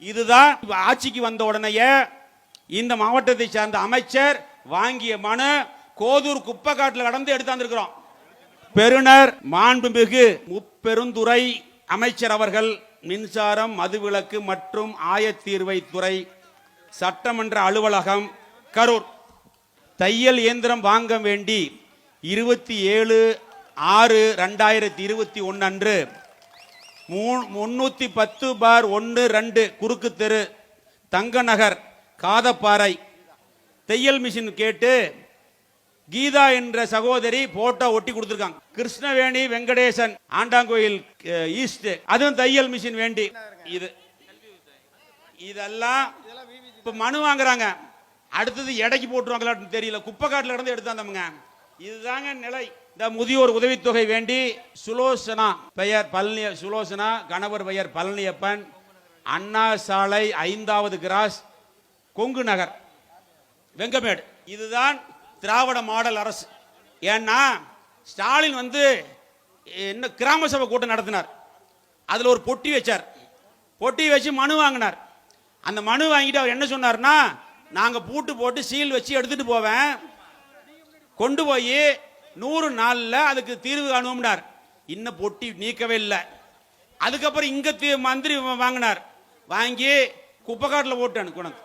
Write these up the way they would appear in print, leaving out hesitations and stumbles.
இதுதான் ஆட்சிக்கு வந்த உடனேயே இந்த மாவட்டத்தை சார்ந்த அமைச்சர் வாங்கிய மனு கோதூர் குப்பை காட்டில் கடந்து எடுத்தாந்துருக்கிறோம். பெருனர் மாண்புமிகு முப்பெருந்துறை அமைச்சர் அவர்கள் மின்சாரம், மதுவிலக்கு மற்றும் ஆயத்தீர்வை துறை, சட்டமன்ற அலுவலகம், கரூர் தையல் இயந்திரம் வாங்க வேண்டி 27/6/2021 அன்று 310/1-2 குறுக்கு தெரு, தங்க நகர், காதப்பாறை தையல் மிஷின் கேட்டு கீதா என்ற சகோதரி போட்டோ ஒட்டி கொடுத்திருக்காங்க. கிருஷ்ணவேணி வெங்கடேசன், ஆண்டாங்கோயில் ஈஸ்ட், அதுவும் தையல் மிஷின் வேண்டி. இதெல்லாம் இப்ப மனு வாங்குறாங்க. அடுத்தது எடைக்கு போட்டுருவாங்களான்னு தெரியல. குப்பை காட்டில் இருந்து எடுத்தாந்தவங்க. இதுதாங்க நிலை. இந்த முதியோர் உதவித்தொகை வேண்டி சுலோசனா, பெயர் பழனி சுலோசனா, கணவர் பெயர் பழனியப்பன், அண்ணா சாலை 5வது கிராஸ், கொங்கு நகர், வெங்கமேடு. இதுதான் திராவிட மாடல் அரசு. ஏன்னா ஸ்டாலின் என்ன கிராம சபை கூட்டம் நடத்தினார். அதுல ஒரு பொட்டி வச்சார். பொட்டி வச்சு மனு வாங்கினார். அந்த மனு வாங்கிட்டு அவர் என்ன சொன்னார்னா, நாங்க பூட்டு போட்டு சீல் வச்சு எடுத்துட்டு போவேன், கொண்டு போய் 100 நாள்ல அதுக்கு தீர்வு காணும்னார். இன்னும் பொட்டி நீக்கவே இல்லை. அதுக்கப்புறம் இங்க மந்திரி வாங்கினார். வாங்கி குப்பைக்காட்டில் போட்டு அனுக்கணும்.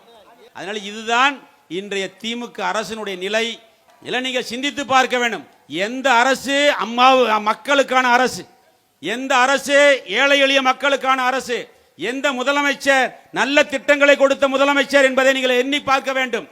அதனால இதுதான் இன்றைய திமுக அரசினுடைய நிலை. நீங்கள் சிந்தித்து பார்க்க வேண்டும். எந்த அரசு மக்களுக்கான அரசு, எந்த அரசு ஏழை எளிய மக்களுக்கான அரசு, எந்த முதலமைச்சர் நல்ல திட்டங்களை கொடுத்த முதலமைச்சர் என்பதை நீங்கள் எண்ணி பார்க்க வேண்டும்.